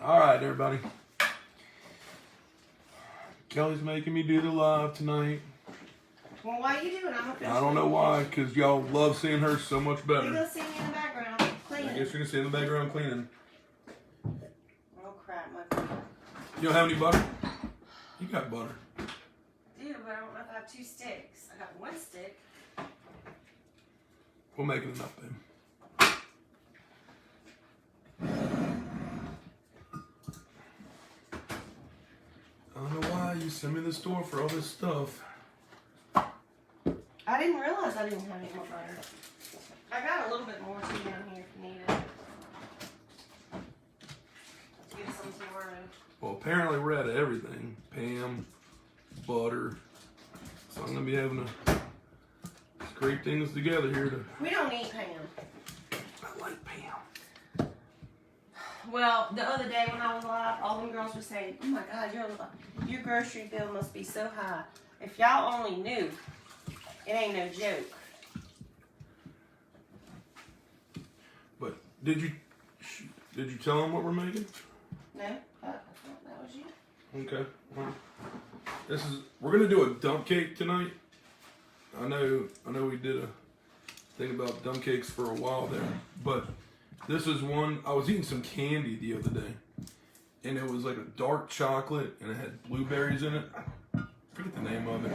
All right, everybody. Kelly's making me do the live tonight. Well, why are you doing it? I'm I don't know why, because y'all love seeing her so much better. You're going to see me in the background cleaning. I guess you're going to see in the background cleaning. Oh, crap. My God. You don't have any butter? You got butter. I do, but I don't know if I have 2 sticks. I got 1 stick. We'll make it enough, babe. I don't know why you sent me to the store for all this stuff. I didn't realize I didn't have any more butter. I got a little bit more too down here if you need it. Let's get some tomorrow. Well, apparently we're out of everything. Pam, butter. So I'm going to be having to scrape things together here to... We don't need Pam. I like Pam. Well, the other day when I was live, all them girls were saying, "Oh my God, your grocery bill must be so high. If y'all only knew, it ain't no joke." But did you tell them what we're making? No, I thought that was you. Okay. Well, we're gonna do a dump cake tonight. I know we did a thing about dump cakes for a while there, but this is one. I was eating some candy the other day, and it was like a dark chocolate, and it had blueberries in it. I forget the name of it,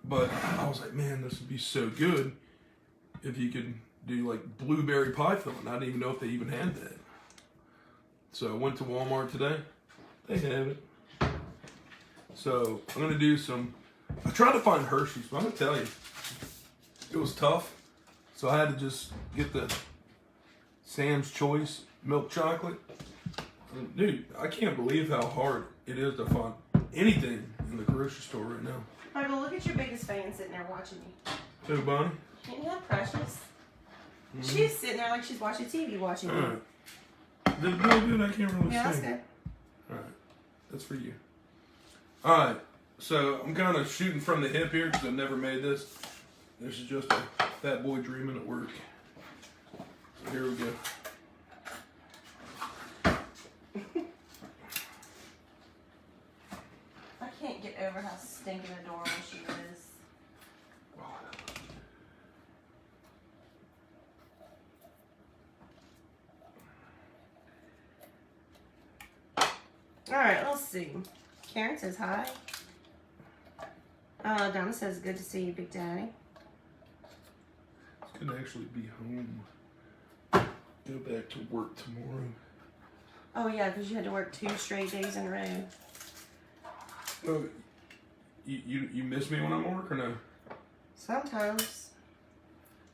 but I was like, man, this would be so good if you could do like blueberry pie filling. I didn't even know if they even had that. So I went to Walmart today. They have it. So I'm gonna do some. I tried to find Hershey's, but I'm gonna tell you, it was tough. So I had to just get the Sam's Choice milk chocolate. And dude, I can't believe how hard it is to find anything in the grocery store right now. Michael, look at your biggest fan sitting there watching you. Who, Bonnie? Isn't that precious? She's sitting there like she's watching TV watching you. Alright. Did it really good? I can't really see. Yeah, that's good. Alright. That's for you. Alright. So I'm kind of shooting from the hip here because I've never made this. This is just a fat boy dreaming at work. So here we go. I can't get over how stinking adorable she is. Alright, let's see. Karen says hi. Donna says, good to see you, Big Daddy. It's gonna actually be home. Go back to work tomorrow. Oh yeah, because you had to work 2 straight days in a row. Oh, you miss me when I'm at work or no? Sometimes.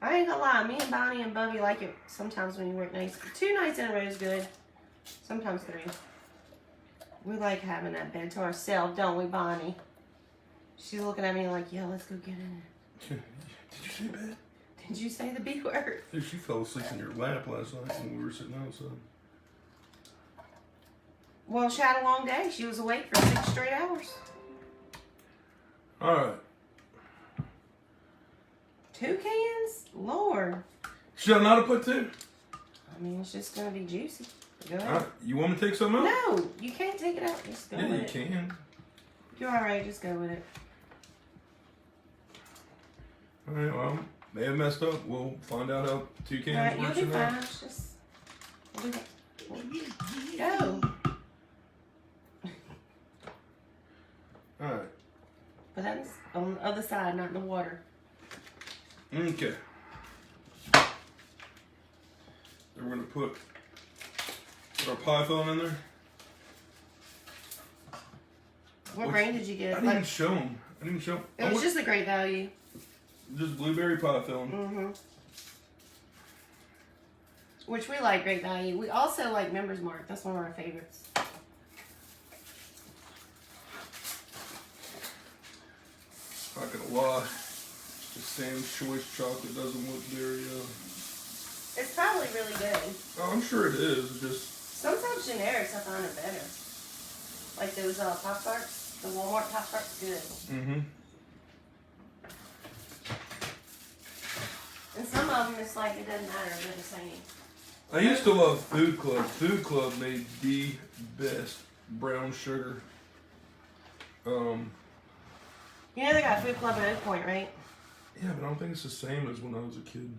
I ain't gonna lie, me and Bonnie and Bubby like it sometimes when you work nights. 2 nights in a row is good. Sometimes 3. We like having that bed to ourselves, don't we, Bonnie? She's looking at me like, yeah, let's go get in it. Did you say bed? Did you say the B word? Dude, she fell asleep in your lap last night when we were sitting outside. Well, she had a long day. She was awake for 6 straight hours. Alright. 2 cans? Lord. Should I not have put 2? I mean, it's just going to be juicy. Go ahead. Alright, you want me to take some out? No, you can't take it out. Just go Yeah, with you it. can. You're alright. Just go with it. Alright, well, may have messed up. We'll find out how 2 cans Alright, you'll works be in there. fine. It's just... We'll do that. Go. Alright. But that's on the other side, not in the water. Okay. Then we're going to put our pie filling in there. What brand did you I get? didn't even show them. It was just a great value. Just blueberry pie filling. Mm-hmm. Which we like Great Value. We also like Members Mark. That's one of our favorites. Not gonna lie, the Sam's Choice chocolate doesn't look very. It's probably really good. Oh, I'm sure it is. It's just Sometimes generics I find it better. Like those Pop Tarts. The Walmart Pop Tarts, good. Mm-hmm. And some of them, it's like it doesn't matter. They're the same. I used to love Food Club. Food Club made the best brown sugar. You know they got Food Club at Oak Point, right? Yeah, but I don't think it's the same as when I was a kid.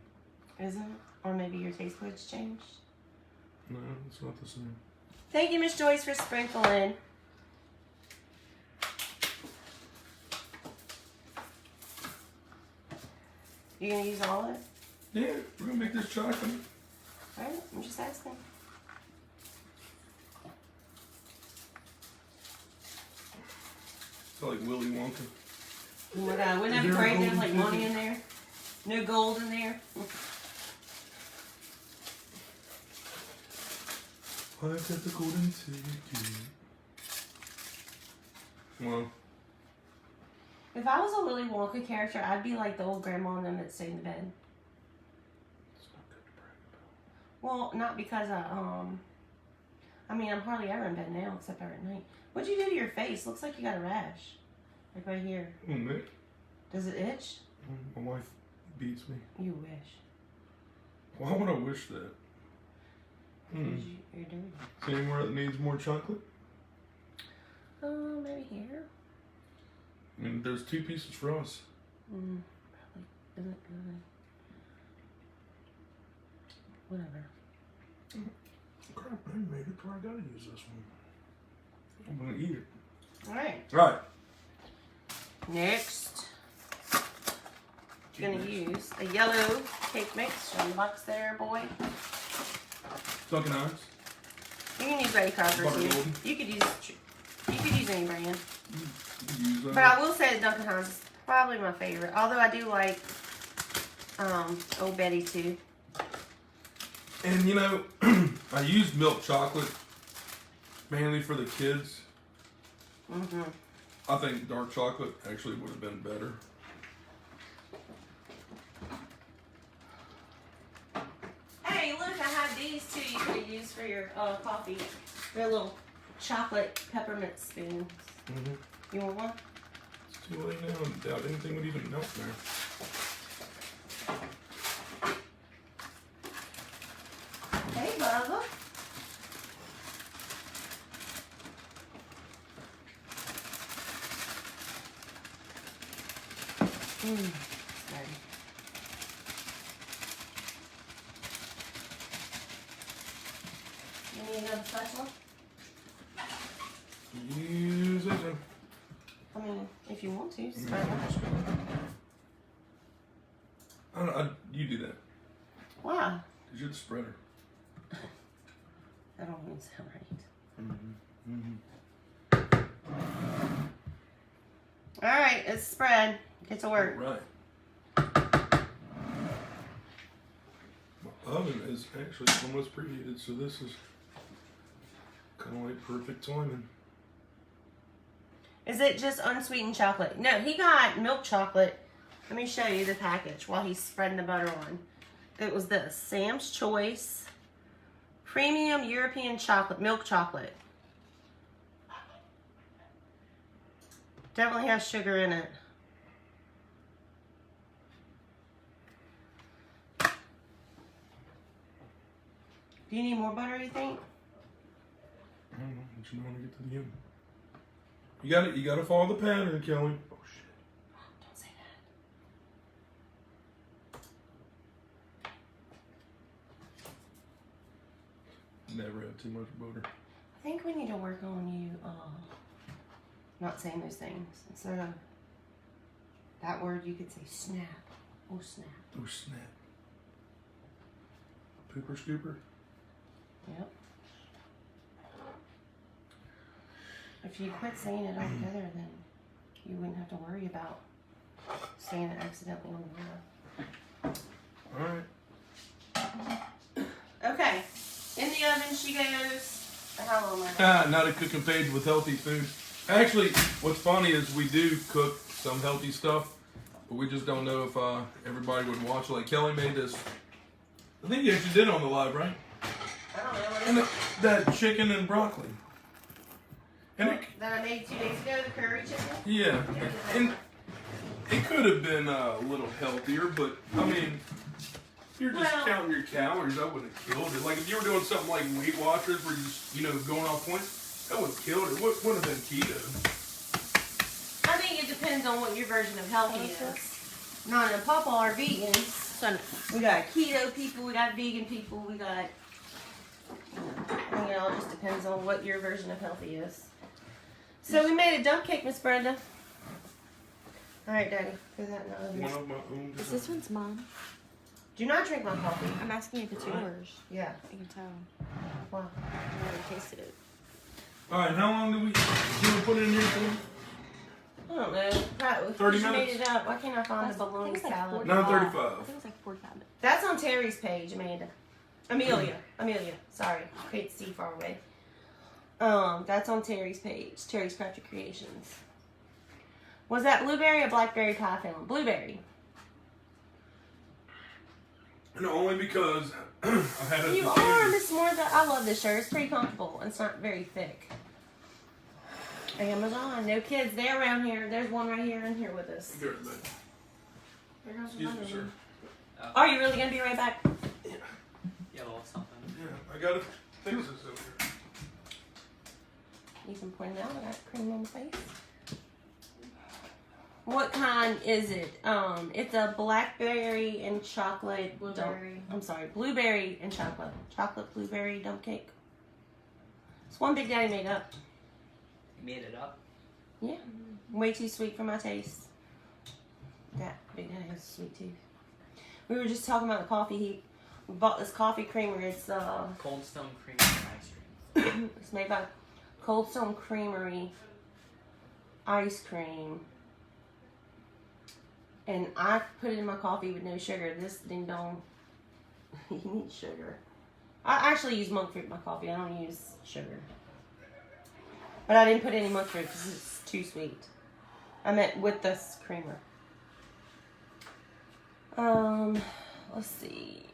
Isn't it? Or maybe your taste buds changed? No, it's not the same. Thank you, Miss Joyce, for sprinkling. You gonna use all of it? Yeah, we're gonna make this chocolate. Alright, I'm just asking. It's like Willy Wonka. Oh my god, wouldn't that be great to have like money in there? No gold in there? I've got the golden ticket. Well. If I was a Willy Wonka character, I'd be like the old grandma and them that stayed in the bed. It's not good to brag about. Well, not because I mean, I'm hardly ever in bed now, except for at night. What'd you do to your face? Looks like you got a rash. Like right here. Oh, Nick. Does it itch? My wife beats me. You wish. Why would I wish that? Because you're dirty. See anywhere that needs more chocolate? Maybe here. I mean, there's 2 pieces for us. Probably isn't good. Whatever. Crap, I made it where I gotta use this one. I'm gonna eat it. Alright. Right. Next. Gonna use a yellow cake mix from the box there, boy. Dunkin' Hines. You can use Betty Crocker Butter too. Golden. You could use any brand. Use that. But I will say that Dunkin' Hines is probably my favorite. Although I do like Old Betty too. And you know, I used milk chocolate mainly for the kids. Mm-hmm. I think dark chocolate actually would have been better. Hey, look, I have these too you could have used for your coffee. They're little chocolate peppermint spoons. Mm-hmm. You want one? It's too late now. I doubt anything would even melt there. Hey, Bubba. Sorry. You need another spatula? Use it. I mean, if you want to, it's fine. You do that. Why? Because you're the spreader. That don't even sound right. Mm-hmm. All right, it's spread. Get to work. Right. My oven is actually almost preheated, so this is kind of like perfect timing. Is it just unsweetened chocolate? No, he got milk chocolate. Let me show you the package while he's spreading the butter on. It was this, Sam's Choice Premium European Chocolate, milk chocolate. Definitely has sugar in it. Do you need more butter, you think? I don't know, but you don't want to get to the end. You gotta follow the pattern, Kelly. Oh shit. Don't say that. Never had too much butter. I think we need to work on you not saying those things. Instead of that word, you could say snap. Oh, snap. Oh snap. Pooper scooper? Yep. If you quit saying it altogether, then you wouldn't have to worry about saying it accidentally on the radio. Alright. Okay. In the oven she goes. How long am I? Not a cooking page with healthy food. Actually, what's funny is we do cook some healthy stuff, but we just don't know if everybody would watch. Like Kelly made this. I think you actually did it on the live, right? I don't know. What And is it? that chicken and broccoli. And it, That I made 2 days ago, the curry chicken? yeah, and it could have been a little healthier, but I mean, If you're just counting your calories, I wouldn't have killed it. Like if you were doing something like Weight Watchers, where you're just, going off points, that would have killed it. What would have been keto? I think it depends on what your version of healthy is. None of Papa are vegans. We got keto people, we got vegan people, we got. I think it all just depends on what your version of healthy is. So we made a dump cake, Miss Brenda. All right, Daddy. Put that in the oven. One of my own. Is this one's mine? Do not drink my coffee. I'm asking if it's yours. Yeah. I can tell. Wow. I never tasted it. All right, how long do we put it in here for? I don't know. Right, 30 you minutes? made it up. Why can't I find the bologna like salad? 9:35. I think it's like 45 minutes. That's on Terry's page, Amanda. Amelia. Sorry. Can't see far away. That's on Terry's page. Terry's Crafted Creations. Was that blueberry or blackberry pie filling? Blueberry. No, only because I had a. You are, Miss Martha. I love this shirt. It's pretty comfortable. And it's not very thick. Amazon. No kids. They're around here. There's one right here in here with us. Be right back. There goes Excuse me, another sir. one. Are you really going to be right back? Yeah. Yeah, well, something. Yeah, I gotta fix this over here. You can point it out. I got cream on the face. What kind is it? It's a blackberry and chocolate. Blueberry. I'm sorry, blueberry and chocolate. Chocolate blueberry dump cake. It's one Big Daddy made up. You made it up? Yeah. Way too sweet for my taste. That Big Daddy has a sweet tooth. We were just talking about the coffee. We bought this coffee creamer. It's Cold Stone Cream and ice cream. it's made by Cold Stone Creamery ice cream. And I put it in my coffee with no sugar. This ding dong, you need sugar. I actually use monk fruit in my coffee. I don't use sugar. But I didn't put any monk fruit because it's too sweet. I meant with this creamer. Let's see.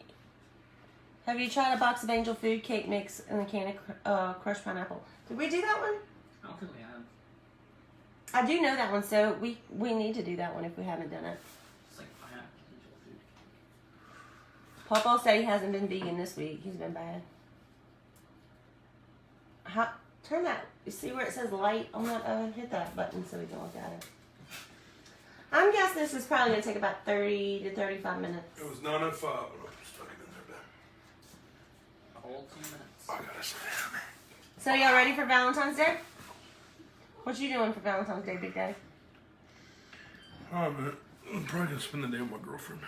Have you tried a box of Angel Food cake mix and a can of crushed pineapple? Did we do that one? I don't think we have. I do know that one, so we need to do that one if we haven't done it. It's like pineapple angel food. Papa said he hasn't been vegan this week. He's been bad. Turn that. You see where it says light on that oven? Hit that button so we can look at it. I'm guessing this is probably going to take about 30 to 35 minutes. It was 9:05 when I stuck it in there. Cold 2 minutes. I gotta sit down. So y'all ready for Valentine's Day? What you doing for Valentine's Day, Big Daddy? Oh man, I'm probably gonna spend the day with my girlfriend.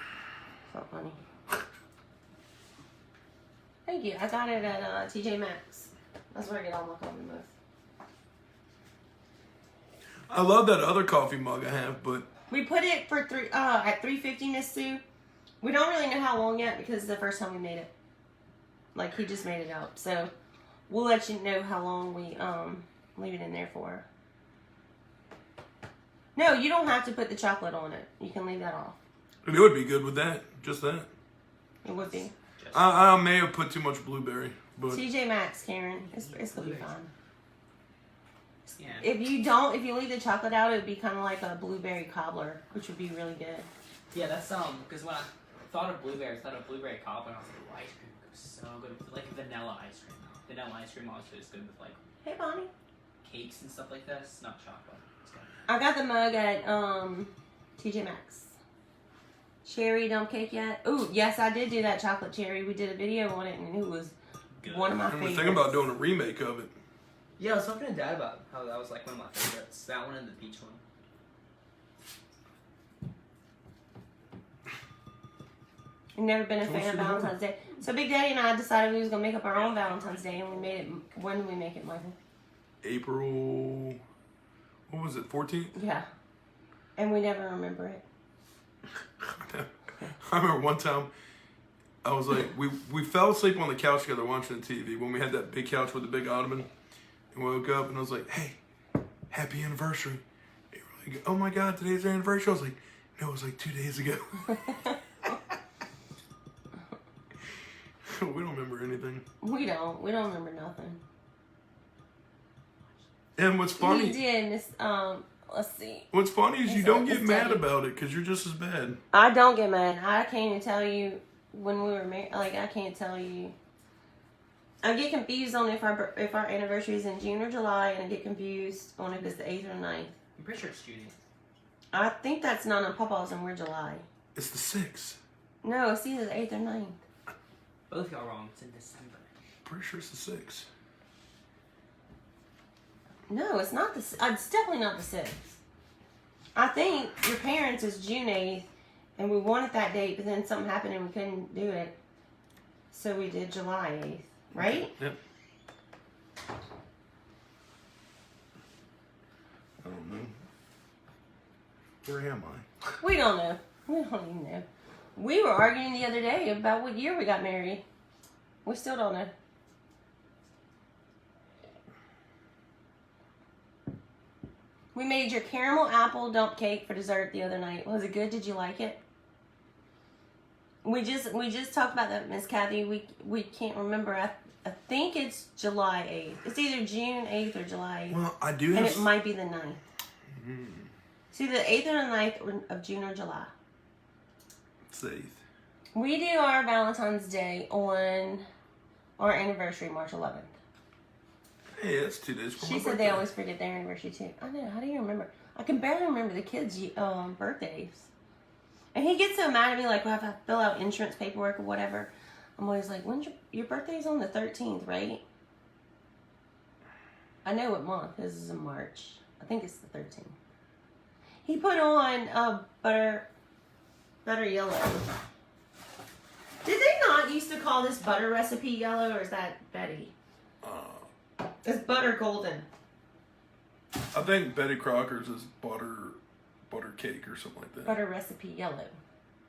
So funny. Thank you. I got it at TJ Maxx. That's where I get all my coffee mugs. I love that other coffee mug I have, but We put it for at $3.50, Miss Sue. We don't really know how long yet because it's the first time we made it. Like he just made it up, so we'll let you know how long we leave it in there for. No, you don't have to put the chocolate on it. You can leave that off. it would be good with that. Just that. It would be. I may have put too much blueberry, but TJ Maxx, Karen. It's gonna be fine. Yeah. If you leave the chocolate out, it would be kind of like a blueberry cobbler, which would be really good. Yeah, that's because when I thought of blueberries, I thought of blueberry cobbler, and I was like, oh, ice cream goes so good with like vanilla ice cream. Vanilla ice cream also is good with like Hey, Bonnie. cakes and stuff like this, not chocolate. It's good. I got the mug at TJ Maxx. Cherry dump cake yet? Ooh, yes, I did do that chocolate cherry. We did a video on it, and it was Good. one of my and we're favorites. thinking about doing a remake of it. Yeah, I was talking to Dad about how that was like one of my favorites. That one and the peach one. I've never been a So fan of what's your Valentine's Day. So Big Daddy and I decided we was gonna make up our own Valentine's Day, and we made it. When did we make it, Michael? April, what was it, 14th? Yeah, and we never remember it. I remember one time, I was like, we fell asleep on the couch together watching the TV when we had that big couch with the big ottoman, and we woke up and I was like, hey, happy anniversary. And we're like, oh my God, today's our anniversary. I was like, no, it was like 2 days ago. We don't remember anything. We don't remember nothing. And what's funny, We did, Miss. Let's see. what's funny is you don't get It's mad Debbie. about it because you're just as bad. I don't get mad. I can't even tell you when we were married. Like, I can't tell you. I get confused on if our anniversary is in June or July, and I get confused on if it's the 8th or 9th. I'm pretty sure it's June. I think that's Nana and Papa's, and we're July. It's the 6th. No, it's either the 8th or 9th. Both y'all wrong. It's in December. Pretty sure it's the 6th. No, it's not it's definitely not the 6th. I think your parents is June 8th, and we wanted that date, but then something happened and we couldn't do it. So we did July 8th, right? Yep. I don't know. Where am I? We don't know. We don't even know. We were arguing the other day about what year we got married. We still don't know. We made your caramel apple dump cake for dessert the other night. Was it good? Did you like it? We just talked about that, Miss Kathy. We can't remember. I think it's July 8th. It's either June 8th or July 8th. Well, I do have... And it might be the 9th. It's either the 8th or the 9th of June or July. It's the 8th. We do our Valentine's Day on our anniversary, March 11th. Hey, that's 2 days from my She said birthday. they always forget their anniversary too. I know. How do you remember? I can barely remember the kids' birthdays. And he gets so mad at me, like, when I have to fill out insurance paperwork or whatever. I'm always like, when's your birthday's on the 13th, right? I know what month. This is in March. I think it's the 13th. He put on butter yellow. Did they not used to call this butter recipe yellow, or is that Betty? It's butter golden. I think Betty Crocker's is butter cake or something like that. Butter recipe yellow.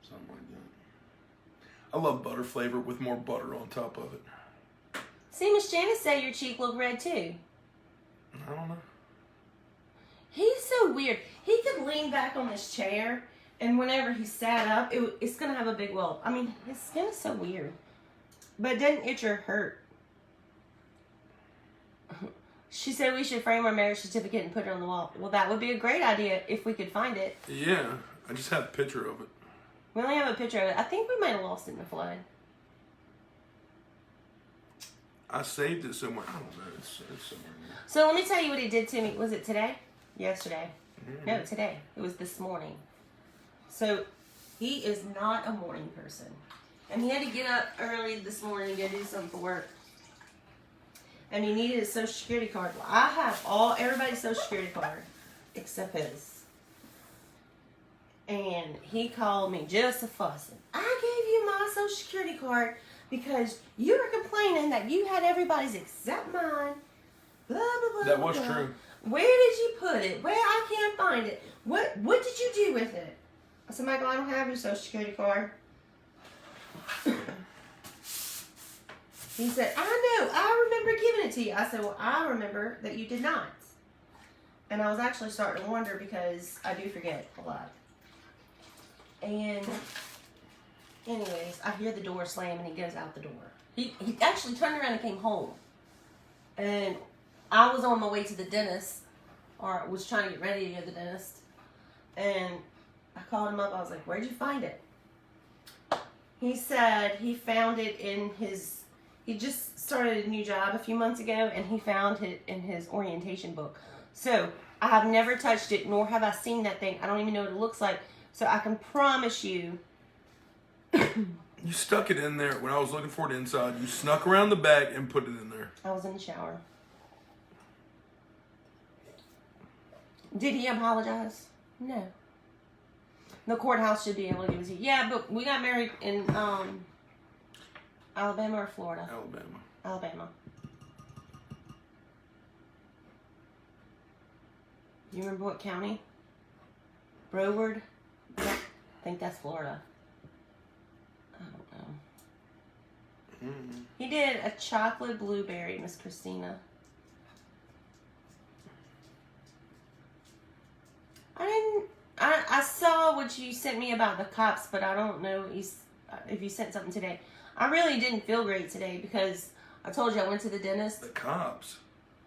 Something like that. I love butter flavor with more butter on top of it. See, Miss Janice say your cheek looked red too. I don't know. He's so weird. He could lean back on his chair, and whenever he sat up, it's going to have a big welt. I mean, his skin is so weird. But it doesn't itch or hurt. She said we should frame our marriage certificate and put it on the wall. Well, that would be a great idea if we could find it. Yeah, I just have a picture of it. We only have a picture of it. I think we might have lost it in the flood. I saved it somewhere. I don't know. It's somewhere in there. So let me tell you what he did to me. Was it today? Yesterday. No, today. It was this morning. So he is not a morning person. And he had to get up early this morning and go do something for work. And he needed his Social Security card. Well, I have everybody's Social Security card except his. And he called me just a fussing. I gave you my Social Security card because you were complaining that you had everybody's except mine. Blah, blah, blah, That was blah. true. Where did you put it? Where I can't find it. What did you do with it? I said, Michael, I don't have your Social Security card. He said, I know. I remember giving it to you. I said, well, I remember that you did not. And I was actually starting to wonder because I do forget a lot. And anyways, I hear the door slam and he goes out the door. He actually turned around and came home. And I was on my way to the dentist, or was trying to get ready to go to the dentist. And I called him up. I was like, where'd you find it? He said he found it in his, he just started a new job a few months ago, and he found it in his orientation book. So I have never touched it, nor have I seen that thing. I don't even know what it looks like. So I can promise you. You stuck it in there when I was looking for it inside. You snuck around the back and put it in there. I was in the shower. Did he apologize? No. The courthouse should be able to give it to you. Yeah, but we got married in Alabama or Florida? Alabama. You remember what county? Broward? I think that's Florida. I don't know. He did a chocolate blueberry, Miss Christina. I saw what you sent me about the cops, but I don't know if you sent something today. I really didn't feel great today because I told you I went to the dentist. The cops?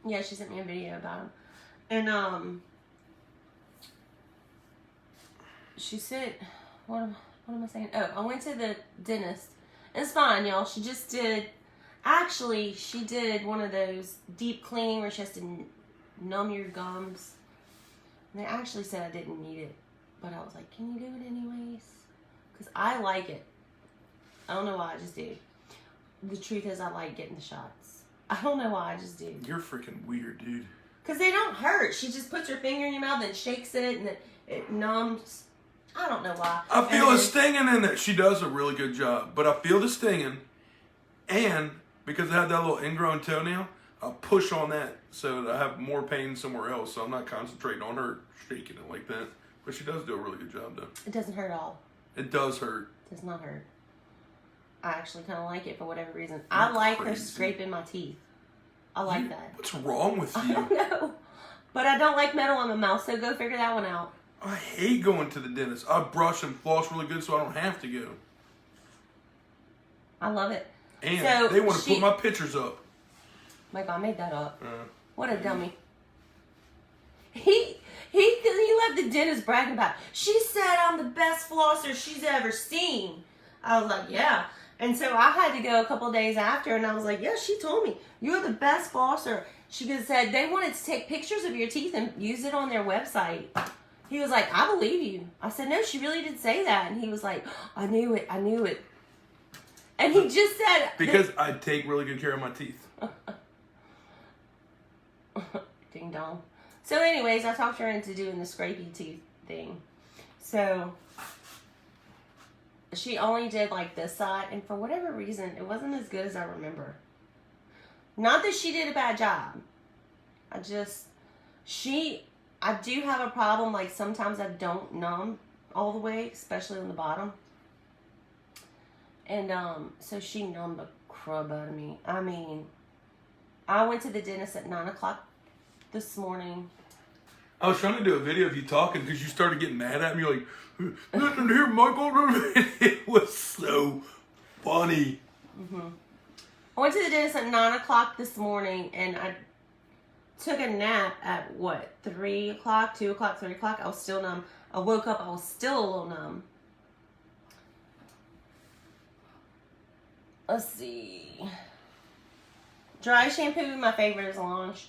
Yeah, she sent me a video about him. And, she said, what am I saying? Oh, I went to the dentist It's fine, y'all. She just did. Actually, she did one of those deep cleaning where she has to numb your gums. And they actually said I didn't need it, but I was like, can you do it anyways? Because I like it. I don't know why, I just do. The truth is, I like getting the shots. I don't know why, I just do. You're freaking weird, dude. Because they don't hurt. She just puts her finger in your mouth and shakes it, and it numbs. I don't know why. I feel the stinging in there. She does a really good job, but I feel the stinging, and because I have that little ingrown toenail, I'll push on that so that I have more pain somewhere else, so I'm not concentrating on her shaking it like that. But she does do a really good job, though. It doesn't hurt at all. It does hurt. It does not hurt. I actually kind of like it for whatever reason. I like her crazy. scraping my teeth. I like that. What's wrong with I you? don't know. But I don't like metal in my mouth, so go figure that one out. I hate going to the dentist. I brush and floss really good so I don't have to go. I love it. And So they want to she- put my pictures up. Mike, I made that up. Uh, What a dummy. He let the dentist brag about it. She said I'm the best flosser she's ever seen. I was like, yeah. And so I had to go a couple days after, and I was like, yeah, she told me, you're the best flosser. She just said they wanted to take pictures of your teeth and use it on their website. He was like, I believe you. I said, no, she really did say that. And he was like, I knew it. And he just said... because I take really good care of my teeth. Ding dong. So anyways, I talked her into doing the scrapey teeth thing. So she only did like this side, and for whatever reason, it wasn't as good as I remember. Not that she did a bad job. I do have a problem, like sometimes I don't numb all the way, especially on the bottom. And so she numbed the crud out of me. I mean, I went to the dentist at 9 o'clock this morning. I was trying to do a video of you talking because you started getting mad at me. You're like, nothing to hear, Michael. It was so funny. Mm-hmm. I went to the dentist at 9 o'clock this morning, and I took a nap at, 3 o'clock, 2 o'clock, 3 o'clock? I was still numb. I woke up, I was still a little numb. Let's see. Dry shampoo, my favorite is Launch.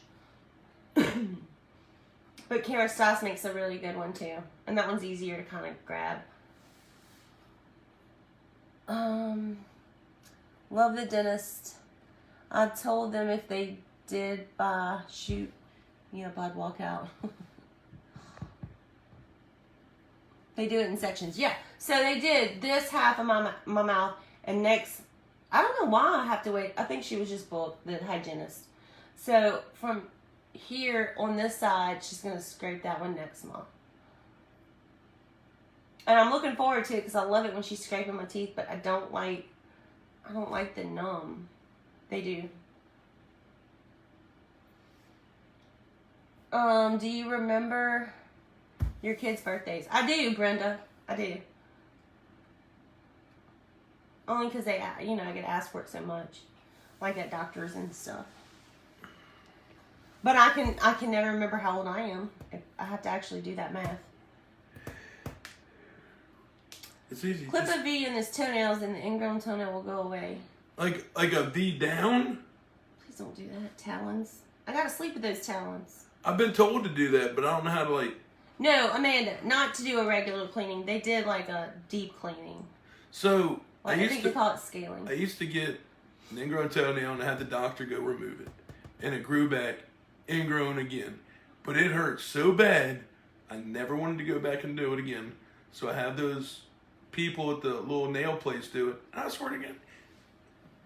But Kerastase makes a really good one too. And that one's easier to kind of grab. Love the dentist. I told them if they did Bud walk out. They do it in sections. Yeah. So they did this half of my mouth, and next, I don't know why I have to wait. I think she was just booked, the hygienist. So from here on this side, she's going to scrape that one next month. And I'm looking forward to it because I love it when she's scraping my teeth, but I don't like the numb. They do. Do you remember your kids' birthdays? I do, Brenda. I do. Only because I get asked for it so much, like at doctors and stuff. But I can never remember how old I am. I have to actually do that math. It's easy. Clip a V in his toenails, and the ingrown toenail will go away. Like a V down? Please don't do that. Talons. I gotta sleep with those talons. I've been told to do that, but I don't know how to No, Amanda, not to do a regular cleaning. They did like a deep cleaning. So Like, I think they call it scaling. I used to get an ingrown toenail and I had the doctor go remove it. And it grew back, ingrown again. But it hurt so bad, I never wanted to go back and do it again. So I have those people at the little nail place do it. And I swear to God,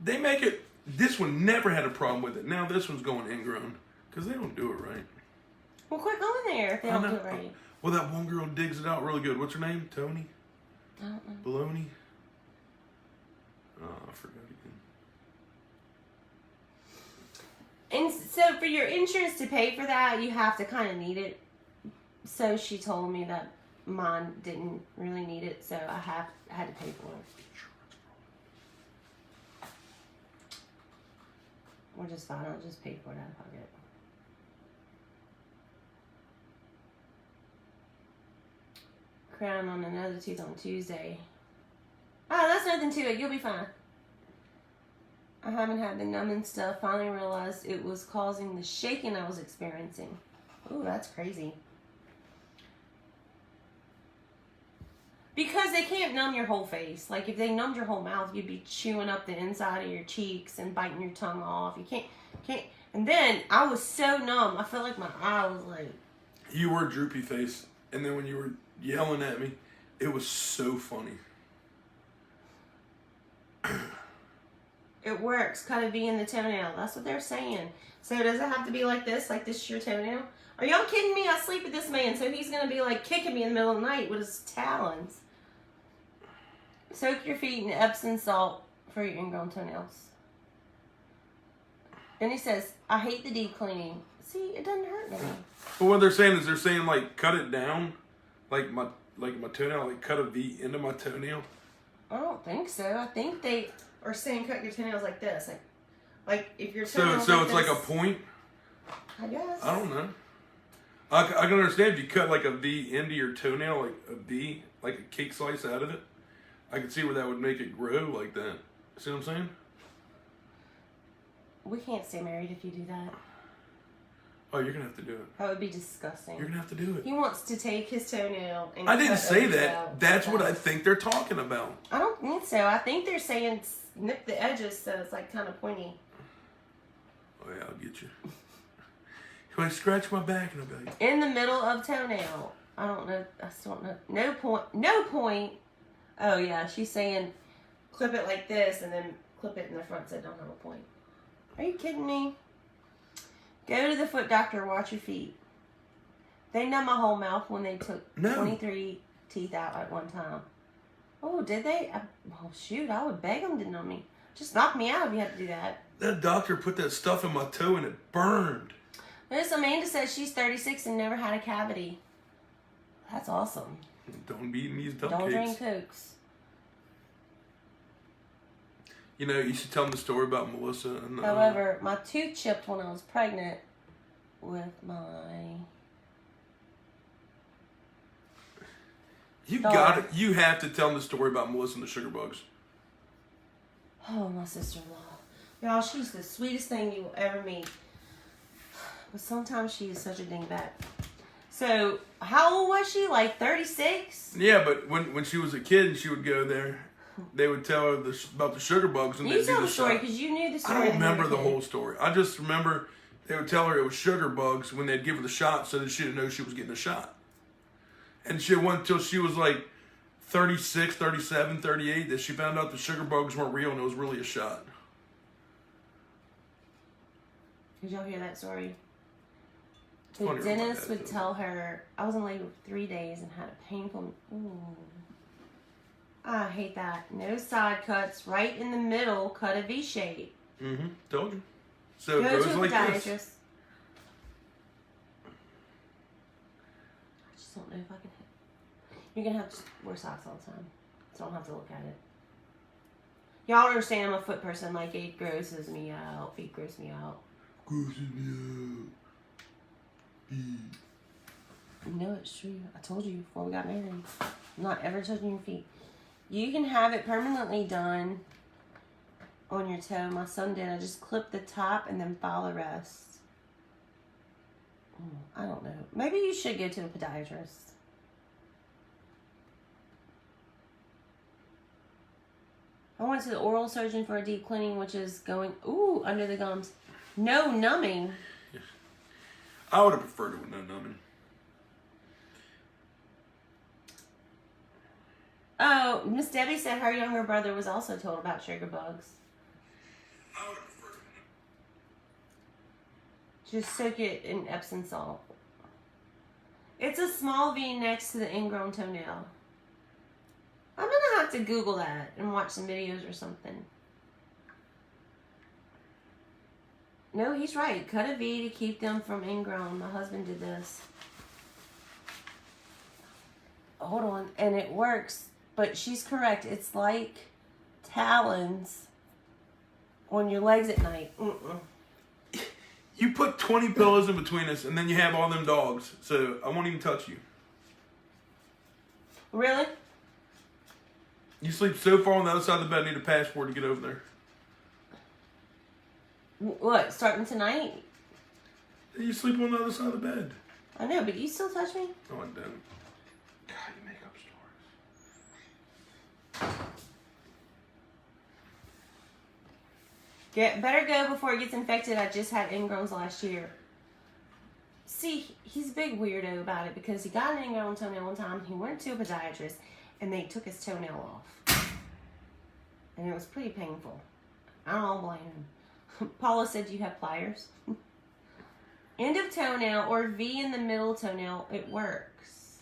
they make it, this one never had a problem with it. Now this one's going ingrown because they don't do it right. Well, quit going there if they don't do it right. Well, that one girl digs it out really good. What's her name? Tony? I don't know. Baloney? Oh, I forgot again. And so for your insurance to pay for that, you have to kind of need it. So she told me that mine didn't really need it, so I had to pay for it. Which is fine. I'll just pay for it out of pocket. Crown on another tooth on Tuesday. Oh, that's nothing to it. You'll be fine. I haven't had the numbing stuff. Finally realized it was causing the shaking I was experiencing. Ooh, that's crazy. Because they can't numb your whole face. Like, if they numbed your whole mouth, you'd be chewing up the inside of your cheeks and biting your tongue off. You can't. And then, I was so numb. I felt like my eye was like... You were droopy face. And then when you were yelling at me, it was so funny. It works. Cut a V in the toenail. That's what they're saying. So does it have to be like this? Like this is your toenail? Are y'all kidding me? I sleep with this man, so he's going to be like kicking me in the middle of the night with his talons. Soak your feet in Epsom salt for your ingrown toenails. Then he says, I hate the deep cleaning. See, it doesn't hurt me. But what they're saying is like cut it down, like my toenail, like cut a V into my toenail. I don't think so. I think they are saying cut your toenails like this. Like if your toenails So like it's this, like a point? I guess. I don't know. I can understand if you cut like a V into your toenail, like a V, like a cake slice out of it. I can see where that would make it grow like that. See what I'm saying? We can't stay married if you do that. Oh, you're going to have to do it. That would be disgusting. You're going to have to do it. He wants to take his toenail and I didn't cut say over that. out. That's what I think they're talking about. I don't think so. I think they're saying snip the edges so it's like kind of pointy. Oh, yeah, I'll get you. You want to scratch my back and I'll be like... In the middle of toenail. I don't know. I still don't know. No point. No point. Oh, yeah. She's saying clip it like this and then clip it in the front so it don't have a point. Are you kidding me? Go to the foot doctor. Watch your feet. They numb my whole mouth when they took 23 teeth out at one time. Oh, did they? Oh, shoot. I would beg them to numb me. Just knock me out if you have to do that. That doctor put that stuff in my toe and it burned. Miss Amanda says she's 36 and never had a cavity. That's awesome. Don't be eating these dump Don't cakes. drink Cokes. You know, you should tell them the story about Melissa. And, However, my tooth chipped when I was pregnant with my... You have to tell them the story about Melissa and the sugar bugs. Oh, my sister-in-law. Y'all, she's the sweetest thing you will ever meet. But sometimes she is such a dingbat. So, how old was she? Like 36? Yeah, but when she was a kid and she would go there, they would tell her about the sugar bugs. And You they'd do tell the story shot. because you knew the story. I don't when you were remember a the kid. whole story. I just remember they would tell her it was sugar bugs when they'd give her the shot so that she didn't know she was getting a shot. And she went until she was like 36, 37, 38 that she found out the sugar bugs weren't real and it was really a shot. Did y'all hear that story? It's The funny about dentist that, would too. tell her, I was in labor for 3 days and had a painful... Ooh. I hate that. No side cuts. Right in the middle, cut a V shape. Mm-hmm. Told you. So it Go goes to a like podiatrist. this. I just don't know if I can hit. You're going to have to wear socks all the time. So I don't have to look at it. Y'all understand I'm a foot person. Like, it grosses me out. Feet gross me out. Grosses me out. No, it's true. I told you before we got married. I'm not ever touching your feet. You can have it permanently done on your toe. My son did. I just clipped the top and then file the rest. I don't know. Maybe you should go to a podiatrist. I went to the oral surgeon for a deep cleaning, which is going, under the gums. No numbing. I would have preferred it with no numbing. Oh, Miss Debbie said her younger brother was also told about sugar bugs. I would have preferred it. Just soak it in Epsom salt. It's a small V next to the ingrown toenail. I'm going to have to Google that and watch some videos or something. No, he's right. Cut a V to keep them from ingrown. My husband did this. Hold on. And it works. But she's correct. It's like talons on your legs at night. You put 20 pillows in between us, and then you have all them dogs. So I won't even touch you. Really? You sleep so far on the other side of the bed, I need a passport to get over there. What, starting tonight? You sleep on the other side of the bed. I know, but you still touch me? No, I don't. God, you make up stories. Better go before it gets infected. I just had ingrowns last year. See, he's a big weirdo about it because he got an ingrown toenail one time. He went to a podiatrist and they took his toenail off. And it was pretty painful. I don't blame him. Paula said, you have pliers? End of toenail or V in the middle toenail, it works.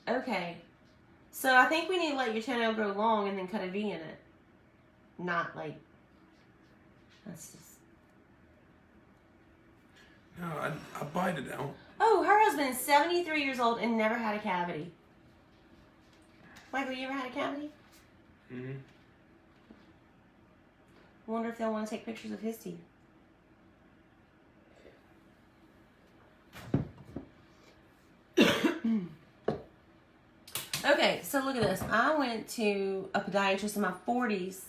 Okay. So I think we need to let your toenail grow long and then cut a V in it. Not like, that's just. No, I bite it out. Oh, her husband is 73 years old and never had a cavity. Michael, you ever had a cavity? Mm-hmm. I wonder if they'll want to take pictures of his teeth. Okay, so look at this. I went to a podiatrist in my 40s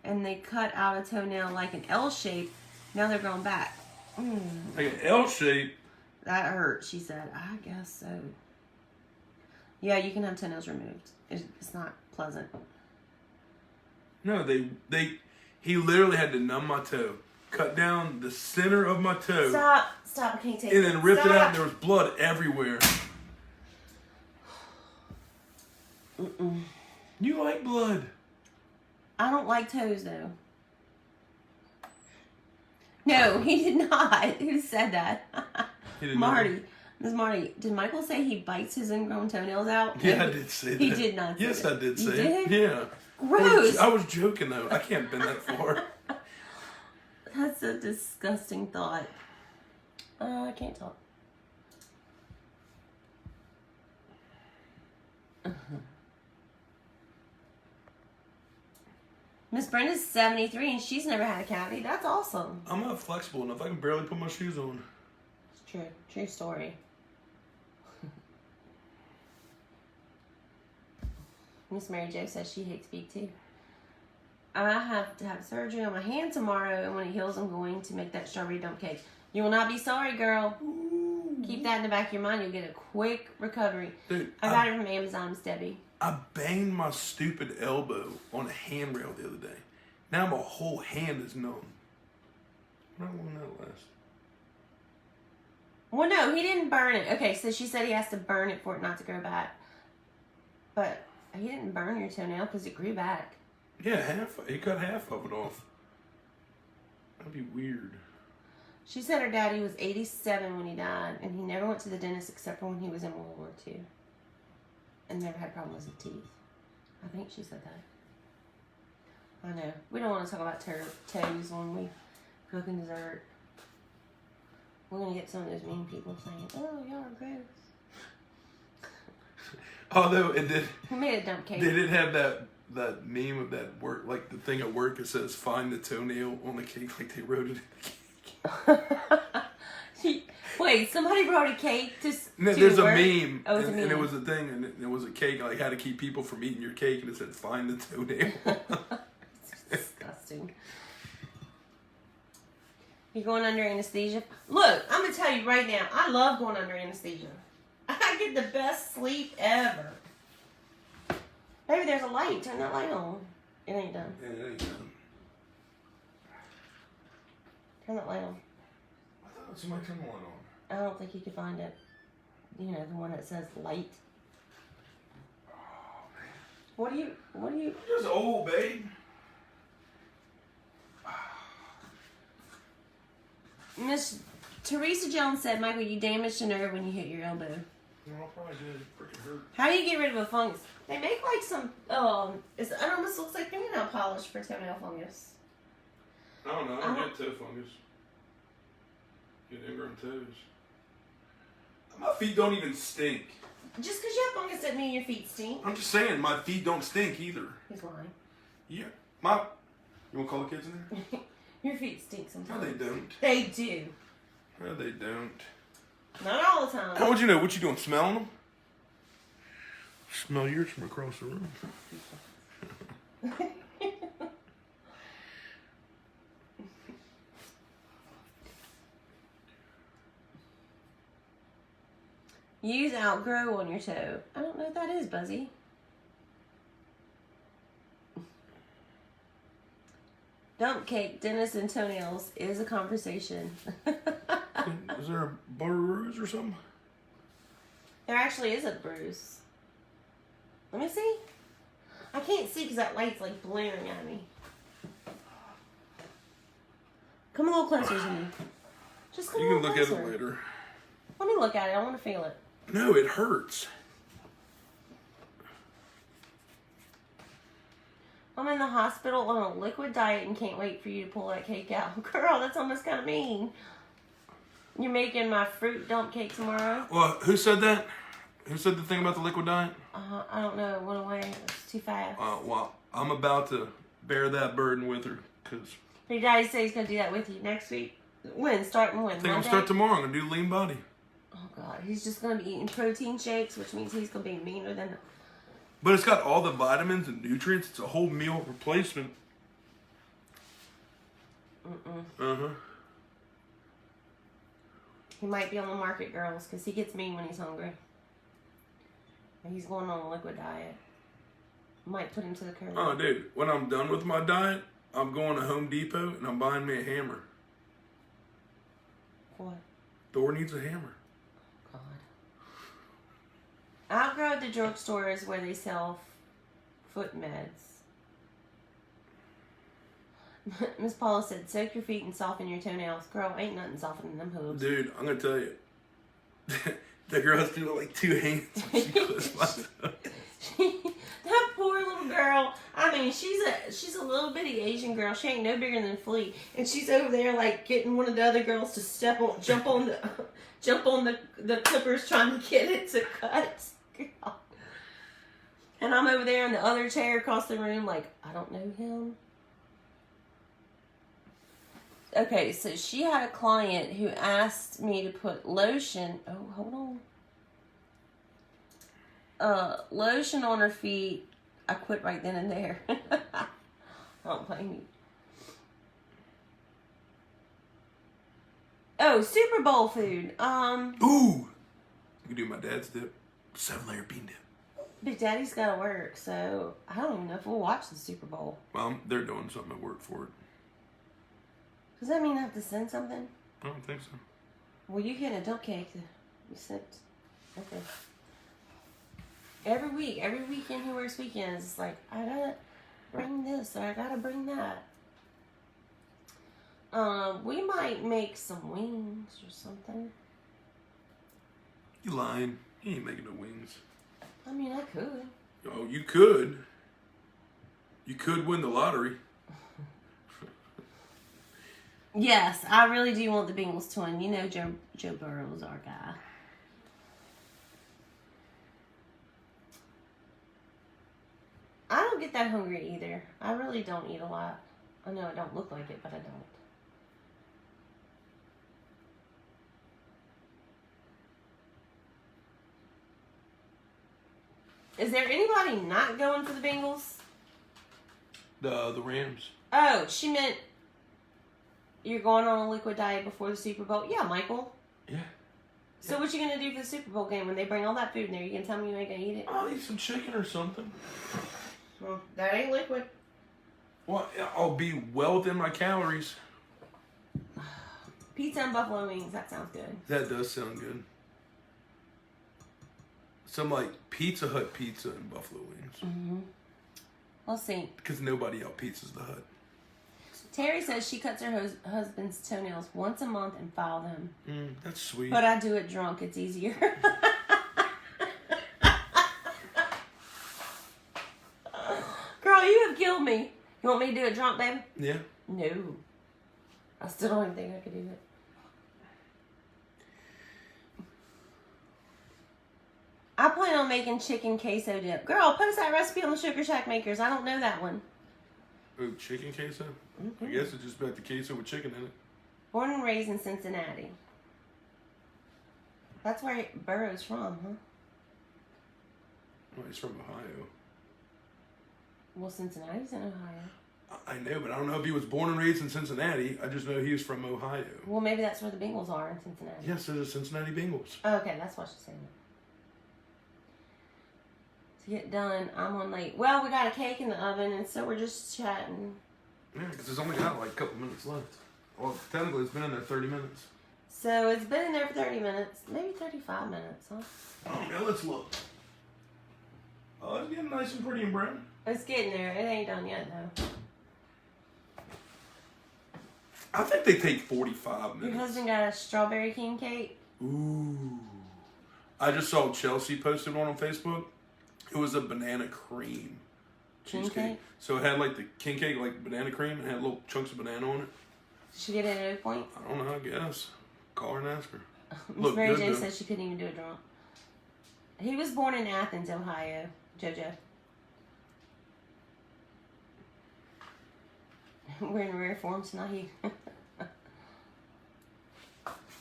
and they cut out a toenail like an L shape. Now they're growing back. Like an L shape. That hurt, she said. I guess so. Yeah, you can have toenails removed. It's not pleasant. No, he literally had to numb my toe, cut down the center of my toe, Stop, I can't take it. and then ripped it Stop. out, and there was blood everywhere. Mm-mm. You like blood? I don't like toes, though. No, he did not. Who said that? He didn't Marty. Miss Marty, did Michael say he bites his ingrown toenails out? Yeah, I did say that. He did not say Yes, that. I did You say did? it. Yeah. Gross. I was joking, though. I can't bend that far. That's a disgusting thought. I can't talk. Miss Brenda's 73 and she's never had a cavity. That's awesome. I'm not flexible enough. I can barely put my shoes on. It's true. True story. Miss Mary Jo says she hates feet too. I have to have surgery on my hand tomorrow, and when it heals, I'm going to make that strawberry dump cake. You will not be sorry, girl. Ooh. Keep that in the back of your mind. You'll get a quick recovery. Dude, I got it from Amazon's Debbie. I banged my stupid elbow on a handrail the other day. Now my whole hand is numb. How long that last? Well, no, he didn't burn it. Okay, so she said he has to burn it for it not to grow back. But he didn't burn your toenail because it grew back. Yeah, he cut half of it off. That'd be weird. She said her daddy was 87 when he died, and he never went to the dentist except for when he was in World War II. And never had problems with teeth. I think she said that. I know. We don't want to talk about toes when we cooking dessert. We're going to get some of those mean people saying, oh, y'all are gross. Although it did, We made a dump cake. they did have that meme of that work, like the thing at work that says "find the toenail" on the cake, like they wrote it in the cake. Wait, somebody brought a cake to No, to there's a work? meme, Oh, it's a and meme. it was a thing, and it was a cake, like how to keep people from eating your cake, and it said "find the toenail." It's disgusting. You're going under anesthesia? Look, I'm going to tell you right now, I love going under anesthesia. I get the best sleep ever. Maybe there's a light. Turn that light on. It ain't done. Yeah, it ain't done. Turn that light on. I thought somebody turned one on. I don't think you could find it. You know, the one that says light. What do you... You're just old, babe. Miss Teresa Jones said, Michael, you damaged a nerve when you hit your elbow. Well, I probably did. Freaking hurt. How do you get rid of a fungus? They make like some, it almost looks like fingernail polish for toenail fungus. I don't know. I Uh-huh. get toe fungus. Get ingrown toes. My feet don't even stink. Just because you have fungus doesn't mean your feet stink. I'm just saying, my feet don't stink either. He's lying. Yeah. You want to call the kids in there? Your feet stink No, sometimes. they don't. They do. No, they don't. Not all the time. How would you know? What you doing? Smelling them? Smell yours from across the room. Use outgrow on your toe. I don't know what that is, Buzzy. Dump cake, dentist, and toenails is a conversation. Is there a bruise or something? There actually is a bruise. Let me see. I can't see because that light's like blaring at me. Come a little closer to me. Just come a You little can look closer. at it later. Let me look at it. I want to feel it. No, it hurts. I'm in the hospital on a liquid diet and can't wait for you to pull that cake out. Girl, that's almost kind of mean. You're making my fruit dump cake tomorrow? Well, who said that? Who said the thing about the liquid diet? I don't know. It went away. It was too fast. Well, I'm about to bear that burden with her because Your daddy said he's going to do that with you next week. When? Starting when? I think I'm Monday? start tomorrow. I'm gonna do lean body. Oh, God. He's just going to be eating protein shakes, which means he's going to be meaner than... But it's got all the vitamins and nutrients. It's a whole meal replacement. Uh-huh. He might be on the market, girls, because he gets mean when he's hungry. And he's going on a liquid diet. Might put him to the curb. Oh, dude. When I'm done with my diet, I'm going to Home Depot and I'm buying me a hammer. What? Thor needs a hammer. God. Outgrow at the drugstore is where they sell foot meds. Miss Paula said, soak your feet and soften your toenails. Girl, ain't nothing softening them hooves. Dude, I'm gonna tell you. The girl's doing like 2 hands when she clips my toe. That poor little girl. I mean, she's a little bitty Asian girl. She ain't no bigger than Flea, and she's over there like getting one of the other girls to jump on the clippers, trying to get it to cut. God. And I'm over there in the other chair across the room, like I don't know him. Okay, so she had a client who asked me to put lotion. Oh, hold on. Lotion on her feet. I quit right then and there. Don't blame me. Oh, Super Bowl food. Ooh! You can do my dad's dip. 7-layer bean dip. Big Daddy's got to work, so I don't even know if we'll watch the Super Bowl. Well, they're doing something at work for it. Does that mean I have to send something? I don't think so. Well, you get a dump cake. You sent. Okay. Every weekend he works weekends. It's like, I gotta bring this or I gotta bring that. We might make some wings or something. You lying. You ain't making no wings. I mean, I could. Oh, you could. You could win the lottery. Yes, I really do want the Bengals to win. You know Joe Burrow's our guy. I don't get that hungry either. I really don't eat a lot. I know I don't look like it, but I don't. Is there anybody not going for the Bengals? The Rams. Oh, she meant you're going on a liquid diet before the Super Bowl? Yeah, Michael. Yeah. So what you gonna do for the Super Bowl game when they bring all that food in there? You gonna tell me you ain't gonna eat it? I'll eat some chicken or something. Well, that ain't liquid. Well, I'll be well within my calories. Pizza and buffalo wings. That sounds good. That does sound good. Some like Pizza Hut pizza and buffalo wings. Mm-hmm. Let's see. Because nobody out pizzas the Hut. Terry says she cuts her husband's toenails once a month and file them. That's sweet. But I do it drunk. It's easier. Girl, you have killed me. You want me to do it drunk, baby? Yeah. No. I still don't even think I could do it. I plan on making chicken queso dip. Girl, post that recipe on the Sugar Shack Makers. I don't know that one. Oh, chicken queso? Mm-hmm. I guess it's just about the queso with chicken in it. Born and raised in Cincinnati. That's where Burrow's from, huh? Oh, he's from Ohio. Well, Cincinnati's in Ohio. I know, but I don't know if he was born and raised in Cincinnati. I just know he was from Ohio. Well, maybe that's where the Bengals are in Cincinnati. Yes, they're the Cincinnati Bengals. Oh, okay, that's what she's saying. get done. I'm on late. Well, we got a cake in the oven, and so we're just chatting. Yeah, because it's only got like a couple minutes left. Well, technically, it's been in there 30 minutes. So it's been in there for 30 minutes, maybe 35 minutes, huh? Oh, now let's look. Oh, it's getting nice and pretty and brown. It's getting there. It ain't done yet, though. I think they take 45 minutes. Your husband got a strawberry king cake? Ooh. I just saw Chelsea posted one on Facebook. It was a banana cream King cheesecake. cake? So it had like the king cake, like banana cream, and had little chunks of banana on it. Did she get it at a point? I don't know, I guess. Call her and ask her. Miss Look Mary good, Jane though. said she couldn't even do it drunk. He was born in Athens, Ohio, JoJo. We're in rare form tonight.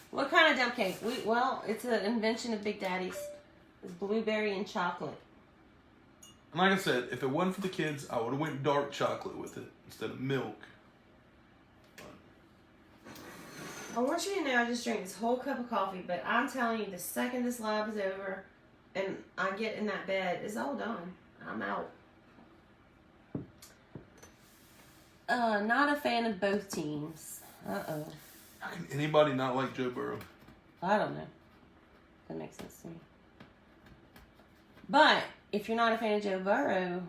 What kind of dump cake? Well, it's an invention of Big Daddy's. It's blueberry and chocolate. And like I said, if it wasn't for the kids, I would have went dark chocolate with it instead of milk. I want you to know I just drank this whole cup of coffee, but I'm telling you, the second this live is over and I get in that bed, it's all done. I'm out. Not a fan of both teams. Uh-oh. How can anybody not like Joe Burrow? I don't know. That makes sense to me. But if you're not a fan of Joe Burrow,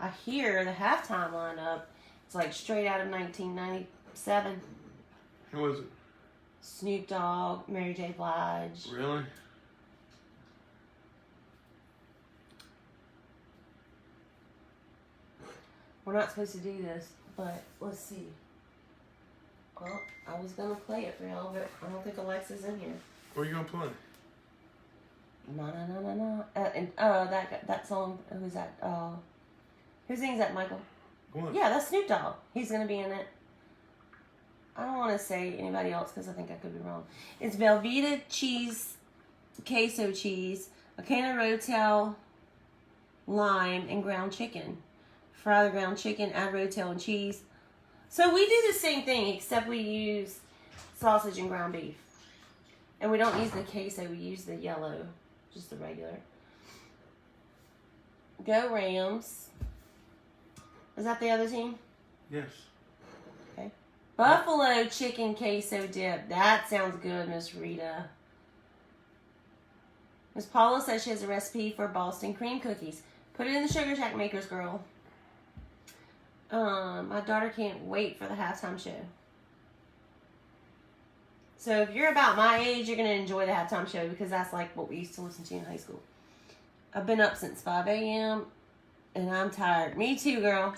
I hear the halftime lineup. It's like straight out of 1997. Who was it? Snoop Dogg, Mary J. Blige. Really? We're not supposed to do this, but let's see. Well, I was gonna play it for y'all, but I don't think Alexa's in here. What are you gonna play? Na na na na na. That song. Who's that? Who sings that, Michael? What? Yeah, that's Snoop Dogg. He's gonna be in it. I don't want to say anybody else because I think I could be wrong. It's Velveeta cheese, queso cheese, a can of Rotel, lime, and ground chicken. Fry the ground chicken, add Rotel and cheese. So we do the same thing, except we use sausage and ground beef. And we don't use the queso, we use the yellow, just the regular. Go Rams. Is that the other team? Yes. Okay. Buffalo chicken queso dip. That sounds good, Miss Rita. Miss Paula says she has a recipe for Boston cream cookies. Put it in the Sugar Shack makers, girl. My daughter can't wait for the halftime show. So if you're about my age, you're going to enjoy the halftime show because that's like what we used to listen to in high school. I've been up since 5 a.m. and I'm tired. Me too, girl.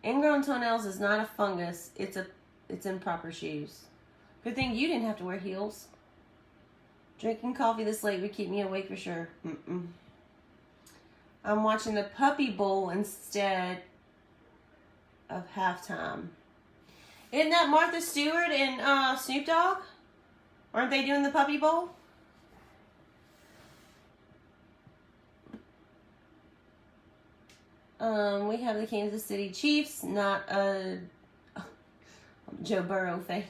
Ingrown toenails is not a fungus. It's improper shoes. Good thing you didn't have to wear heels. Drinking coffee this late would keep me awake for sure. I'm watching the Puppy Bowl instead of halftime. Isn't that Martha Stewart and Snoop Dogg? Aren't they doing the Puppy Bowl? We have the Kansas City Chiefs, not a Joe Burrow fan.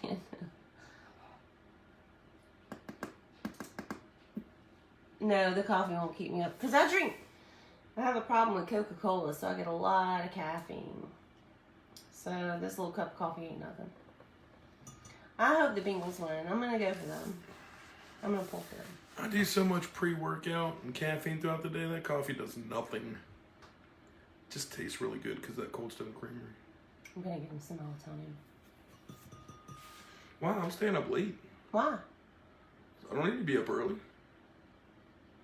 No, the coffee won't keep me up. Because I have a problem with Coca-Cola, so I get a lot of caffeine. So this little cup of coffee ain't nothing. I hope the Bengals win. I'm going to go for them. I'm going to pull for them. I do so much pre-workout and caffeine throughout the day. That coffee does nothing. It just tastes really good because that Cold Stone Creamery. I'm going to give him some melatonin. Wow, I'm staying up late. Why? I don't need to be up early.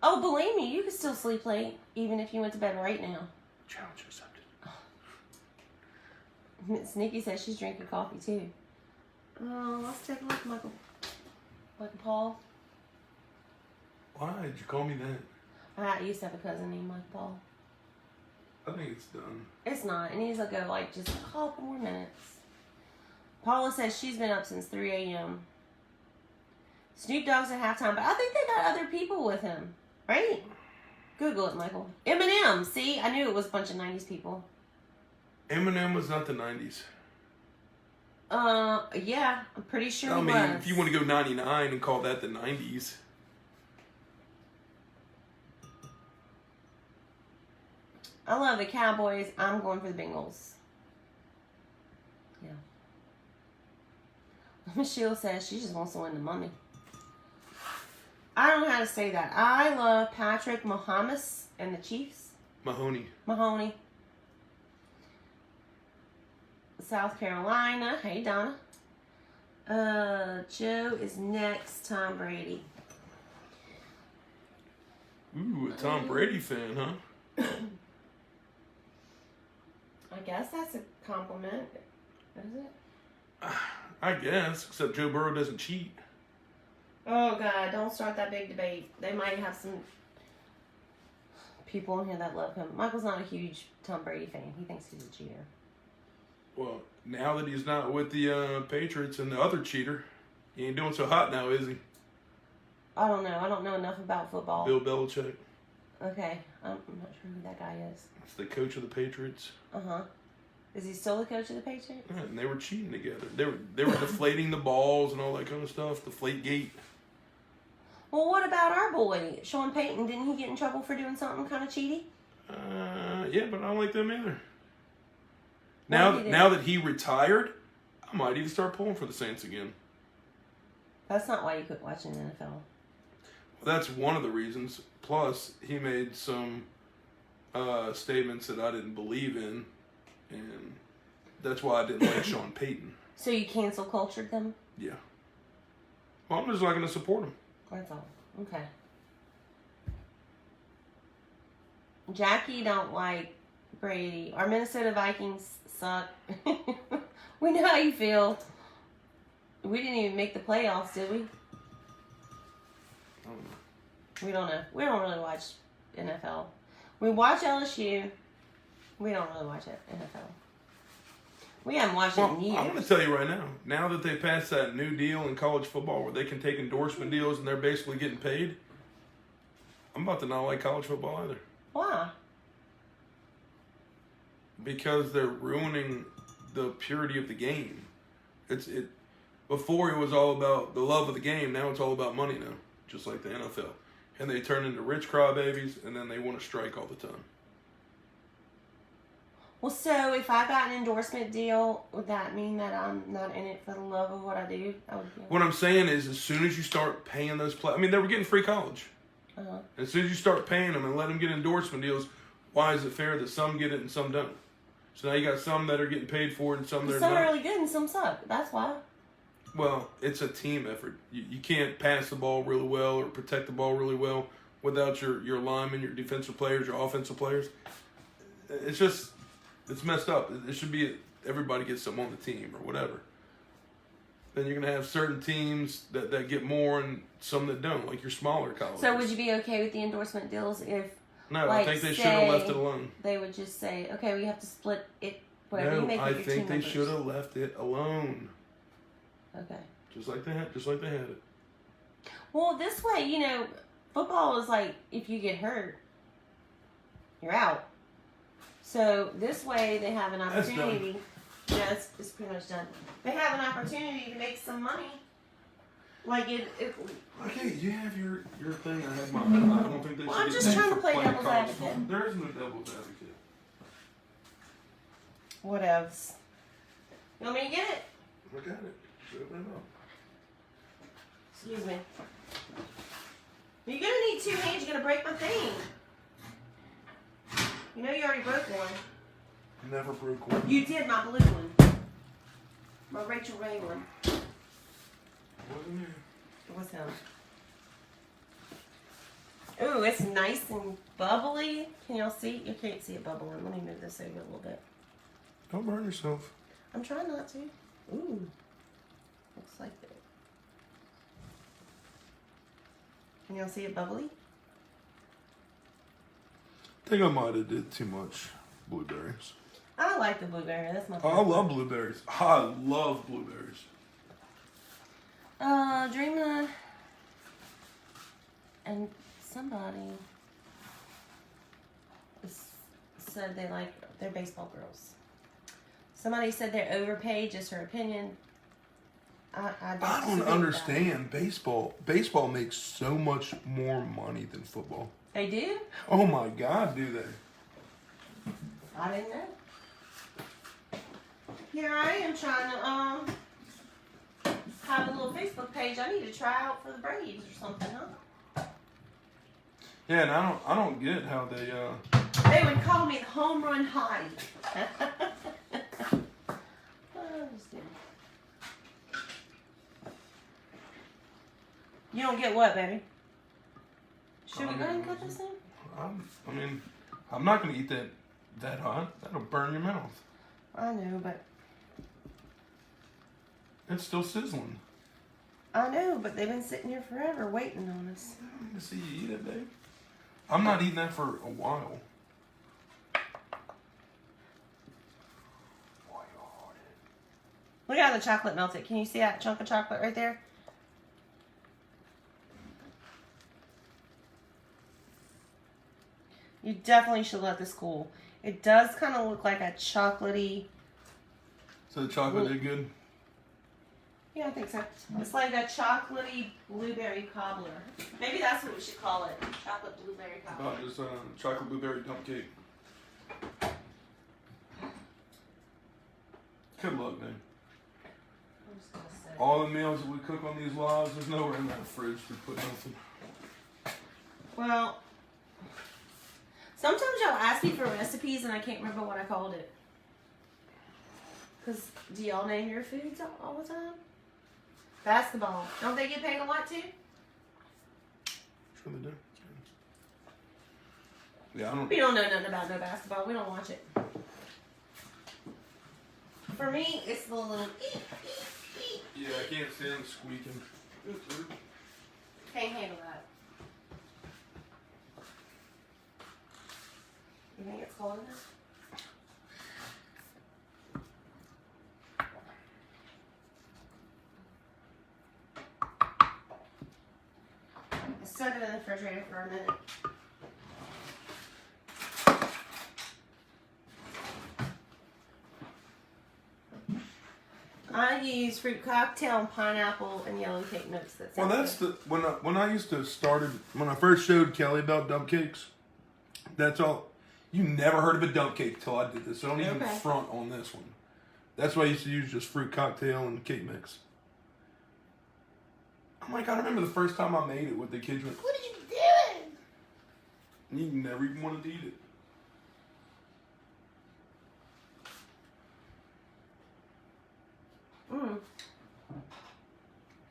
Oh, believe me, you can still sleep late, even if you went to bed right now. Challenge accepted. Miss Nikki says she's drinking coffee too. Oh, let's take a look, Michael. Michael Paul. Why did you call me that? I used to have a cousin named Michael Paul. I think it's done. It's not. It needs to go like just a couple more minutes. Paula says she's been up since 3 a.m. Snoop Dogg's at halftime, but I think they got other people with him, right? Google it, Michael. Eminem. See, I knew it was a bunch of 90s people. Eminem was not the 90s. Yeah, I'm pretty sure I he mean, was. if you want to go 99 and call that the 90s. I love the Cowboys. I'm going for the Bengals. Yeah. Michelle says she just wants to win the money. I don't know how to say that. I love Patrick Mahomes and the Chiefs. Mahoney. South Carolina. Hey, Donna. Joe is next. Tom Brady. Ooh, a Tom Brady fan, huh? I guess that's a compliment. Is it? I guess, except Joe Burrow doesn't cheat. Oh, God. Don't start that big debate. They might have some people in here that love him. Michael's not a huge Tom Brady fan. He thinks he's a cheater. Well, now that he's not with the Patriots and the other cheater, he ain't doing so hot now, is he? I don't know. I don't know enough about football. Bill Belichick. Okay. I'm not sure who that guy is. It's the coach of the Patriots. Uh-huh. Is he still the coach of the Patriots? Yeah, and they were cheating together. They were deflating the balls and all that kind of stuff. Deflate gate. Well, what about our boy, Sean Payton? Didn't he get in trouble for doing something kind of cheaty? Yeah, but I don't like them either. What Now that he retired, I might even start pulling for the Saints again. That's not why you quit watching the NFL. Well, that's one of the reasons. Plus, he made some statements that I didn't believe in, and that's why I didn't like Sean Payton. So you cancel cultured them? Yeah. Well, I'm just not going to support him. That's all. Okay. Jackie don't like Brady. Our Minnesota Vikings suck. We know how you feel. We didn't even make the playoffs, did we? I don't know. We don't know. We don't really watch NFL. We watch LSU. We don't really watch NFL. We haven't watched it in years. I'm going to tell you right now that they passed that new deal in college football where they can take endorsement deals and they're basically getting paid, I'm about to not like college football either. Why? Because they're ruining the purity of the game. Before it was all about the love of the game, now it's all about money now, just like the NFL. And they turn into rich crybabies, and then they want to strike all the time. Well, so if I got an endorsement deal, would that mean that I'm not in it for the love of what I do? What I'm saying is, as soon as you start paying those players, I mean, they were getting free college. Uh-huh. As soon as you start paying them and let them get endorsement deals, why is it fair that some get it and some don't? So now you got some that are getting paid for it and some that are Some not. are really good and some suck. That's why. Well, it's a team effort. You can't pass the ball really well or protect the ball really well without your linemen, your defensive players, your offensive players. It's messed up. It should be everybody gets some on the team or whatever. Then you're going to have certain teams that get more and some that don't, like your smaller colleges. So would you be okay with the endorsement deals if... No, like, I think they should have left it alone. They would just say, okay, we have to split it, whatever you No, make I with your think team they members. should have left it alone. Okay. Just like they had it. Well, this way, football is like, if you get hurt, you're out. So this way they have an opportunity. Yes, it's pretty much done. They have an opportunity to make some money. Like it Okay, you have your thing. I have mine. I don't think they Well, should I'm get just paid trying to for play playing devil's college advocate. football. There is no devil's advocate. what else? You want me to get it? Look at it. Open it up. Excuse me. You're gonna need 2 hands. You're gonna break my thing. You know you already broke one. Never broke one. You did my blue one. My Rachel Ray one. Wasn't here. It was him. Ooh, it's nice and bubbly. Can y'all see? You can't see it bubbling. Let me move this over a little bit. Don't burn yourself. I'm trying not to. Ooh. Looks like it. Can y'all see it bubbly? I think I might have did too much blueberries. I like the blueberry. That's my I favorite. love blueberries. I love blueberries. Dreama and somebody said they like their baseball girls. Somebody said they're overpaid, just her opinion. I I disagree don't with that. understand baseball. Baseball makes so much more money than football. They do? Oh my God, do they? I didn't know. Here I am trying to have a little Facebook page. I need to try out for the Braves or something, huh? Yeah, and I don't get how they They would call me the home run hottie. Oh, just kidding. You don't get what, baby? Should we go ahead and cut this in? I mean, I'm not gonna eat that hot. That'll burn your mouth. I know, but It's still sizzling. I know, but they've been sitting here forever waiting on us. I need to see you eat it, babe. I'm not eating that for a while. Look how the chocolate melted. Can you see that chunk of chocolate right there? You definitely should let this cool. It does kind of look like a chocolatey. So the chocolate did good? Yeah, I think so. It's like a chocolatey blueberry cobbler. Maybe that's what we should call it. Chocolate blueberry cobbler. About this chocolate blueberry dump cake. Good luck, man. I'm just gonna say. All the meals that we cook on these lives, there's nowhere in that fridge to put nothing. Well, sometimes y'all ask me for recipes and I can't remember what I called it. Because do y'all name your foods all the time? Basketball. Don't they get paid a lot too? Sure they do. Yeah, I don't. We don't know nothing about no basketball. We don't watch it. For me, it's the little eep, eep, eep. Yeah, I can't stand squeaking. Can't handle that. You think it's cold enough? Set it in the refrigerator for a minute. I use fruit cocktail and pineapple and yellow cake mix. Well, that's the when I used to when I first showed Kelly about dump cakes. That's all. You never heard of a dump cake till I did this. So don't even Okay. front on this one. That's why I used to use just fruit cocktail and cake mix. I'm like, I remember the first time I made it with the kids. Like, what are you doing? And you never even wanted to eat it.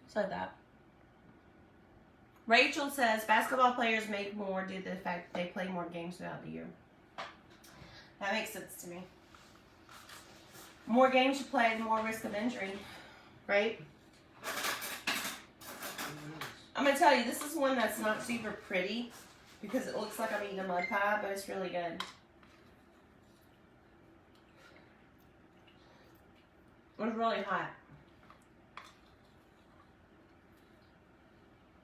Said that. Rachel says basketball players make more due to the fact that they play more games throughout the year. That makes sense to me. More games you play, the more risk of injury, right? I'm gonna tell you, this is one that's not super pretty because it looks like I'm eating a mud pie, but it's really good. It's really hot.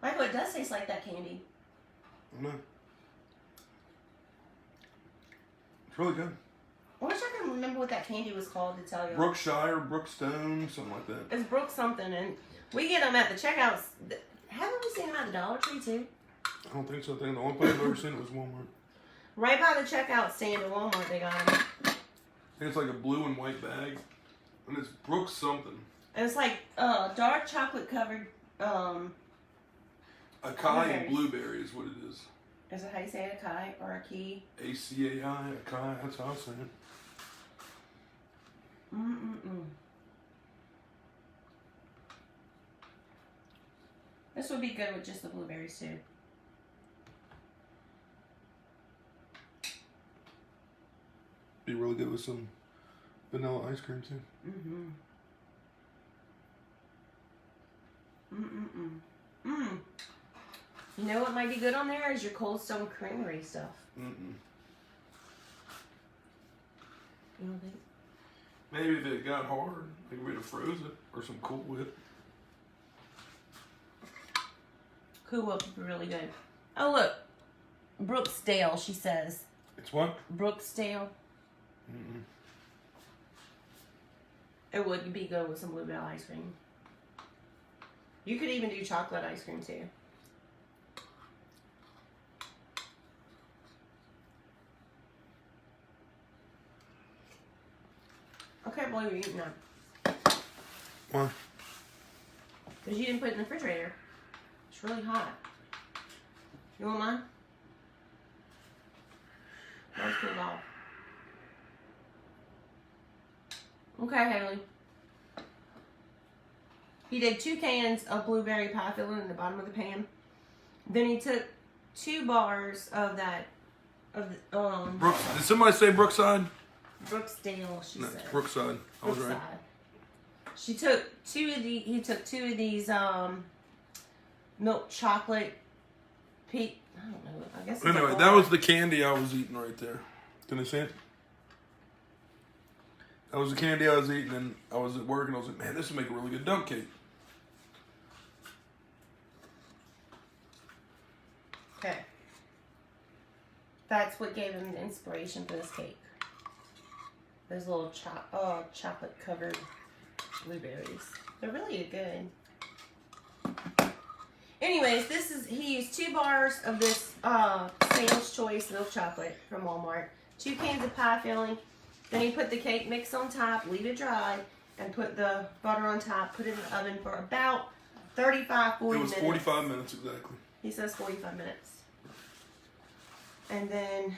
Michael, it does taste like that candy. I know. It's really good. I wish I could remember what that candy was called to tell you. Brookshire, Brookstone, something like that. It's Brooke something, and we get them at the checkouts. Haven't we seen them at the Dollar Tree too? I don't think so. I think the only place I've ever seen it was Walmart. Right by the checkout stand at Walmart, they got them. I think it's like a blue and white bag, and it's Brooks something. And it's like dark chocolate covered. Acai and blueberry is what it is. Is it how you say it? Acai or a key? ACAI, acai. That's how I say it. This would be good with just the blueberries too. Be really good with some vanilla ice cream too. You know what might be good on there is your Cold Stone Creamery stuff. You don't think? Maybe if it got hard, maybe we'd have froze it or some Cool Whip. Cool Whip would be really good. Oh look, Brooksdale. She says It's what? Brooksdale. It would be good with some bluebell ice cream. You could even do chocolate ice cream too. I can't believe you're eating that. Why? Because you didn't put it in the refrigerator. It's really hot. You want mine? Mine's cooled off. Okay, Haley. He did 2 cans of blueberry pie filling in the bottom of the pan. Then he took 2 bars of that, Brooks, did somebody say Brookside? Brooksdale, she No, said. it's Brookside. I was right. Brookside. He took 2 of these milk chocolate I don't know. I guess. It's Anyway, a that was the candy I was eating right there. Can I see it? That was the candy I was eating, and I was at work, and I was like, man, this would make a really good dump cake. Okay. That's what gave him the inspiration for this cake. Those little chocolate covered blueberries. They're really good. Anyways, he used 2 bars of this Sam's Choice milk chocolate from Walmart, 2 cans of pie filling. Then he put the cake mix on top, leave it dry, and put the butter on top, put it in the oven for about 35, 40 minutes. It was 45 minutes exactly. He says 45 minutes. And then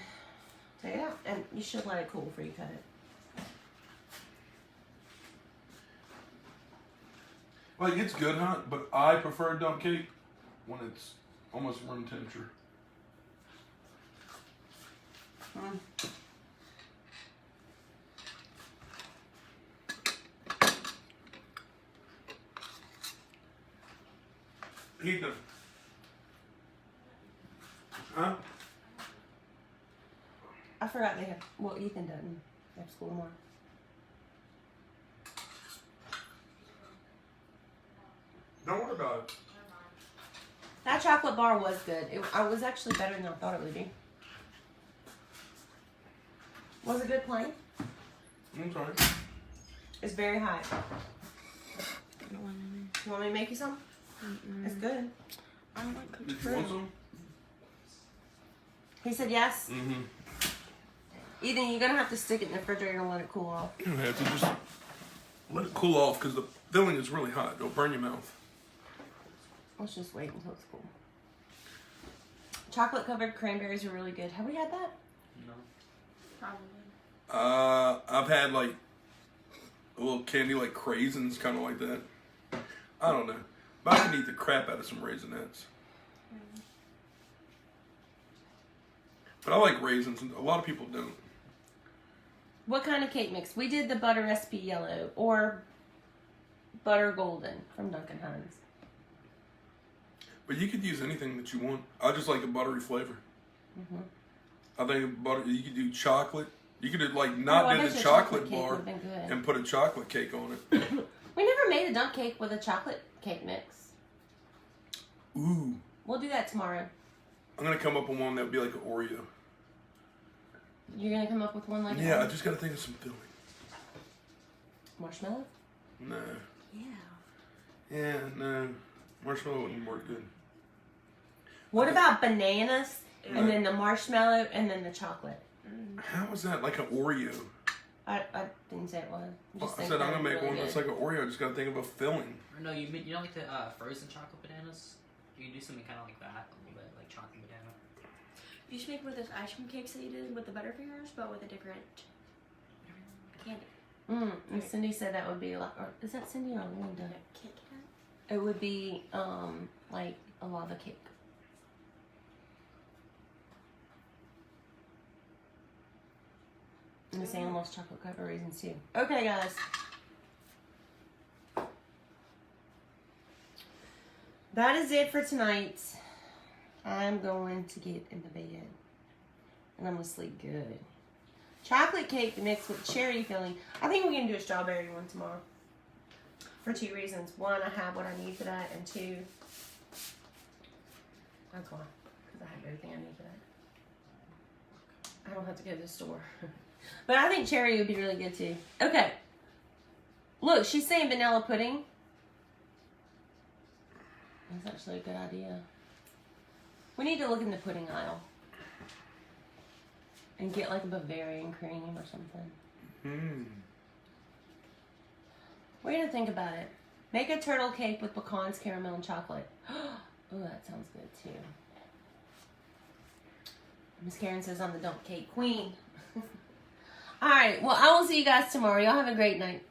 take it out. And you should let it cool before you cut it. Like, it's good hot, but I prefer dump cake when it's almost room temperature. Heat them. Huh? I forgot they have, well, Ethan doesn't have school tomorrow. Don't worry about it. That chocolate bar was good. It was actually better than I thought it would be. Was it good playing? I'm sorry. It's very high. I don't want any. You want me to make you some? It's good. I don't like cooked Did you fruit. want some? He said yes. Mm-hmm. Ethan, you're gonna have to stick it in the refrigerator and let it cool off. You have to just let it cool off because the filling is really hot. It'll burn your mouth. Let's just wait until it's cool. Chocolate covered cranberries are really good. Have we had that? No. Probably. I've had like a little candy like craisins, kind of like that. I don't know. But I can eat the crap out of some Raisinets. But I like raisins, and a lot of people don't. What kind of cake mix? We did the butter recipe yellow or butter golden from Duncan Hines. But you could use anything that you want. I just like a buttery flavor. I think butter. You could do chocolate. You could like not do the chocolate bar Cake would've been good. and put a chocolate cake on it. We never made a dump cake with a chocolate cake mix. Ooh, We'll do that tomorrow. I'm gonna come up with one that would be like an Oreo. You're gonna come up with one like Yeah, I that? just gotta think of some filling. Marshmallow? No. Yeah. Yeah, no. Marshmallow wouldn't work good. What about bananas and then the marshmallow and then the chocolate? How is that like an Oreo? I didn't say it was. I said I'm gonna make one that's like an Oreo. I just gotta think of a filling. Or no, you don't like the frozen chocolate bananas? You can do something kind of like that, a little bit like chocolate banana. You should make one of those ice cream cakes that you did with the Butterfingers, but with a different candy. And Cindy said that would be a lot. Or is that Cindy or Linda? Kit Kat. It would be like a lava cake. And the Sam loves chocolate covered raisins too. Okay, guys. That is it for tonight. I'm going to get in the bed. And I'm going to sleep good. Chocolate cake mixed with cherry filling. I think we're going to do a strawberry one tomorrow. For 2 reasons. 1, I have what I need for that. And 2, that's why. Because I have everything I need for that. I don't have to go to the store. But I think cherry would be really good too. Okay. Look, she's saying vanilla pudding. That's actually a good idea. We need to look in the pudding aisle. And get like a Bavarian cream or something. We're gonna think about it. Make a turtle cake with pecans, caramel, and chocolate. Oh, that sounds good too. Miss Karen says I'm the dump cake queen. All right. Well, I will see you guys tomorrow. Y'all have a great night.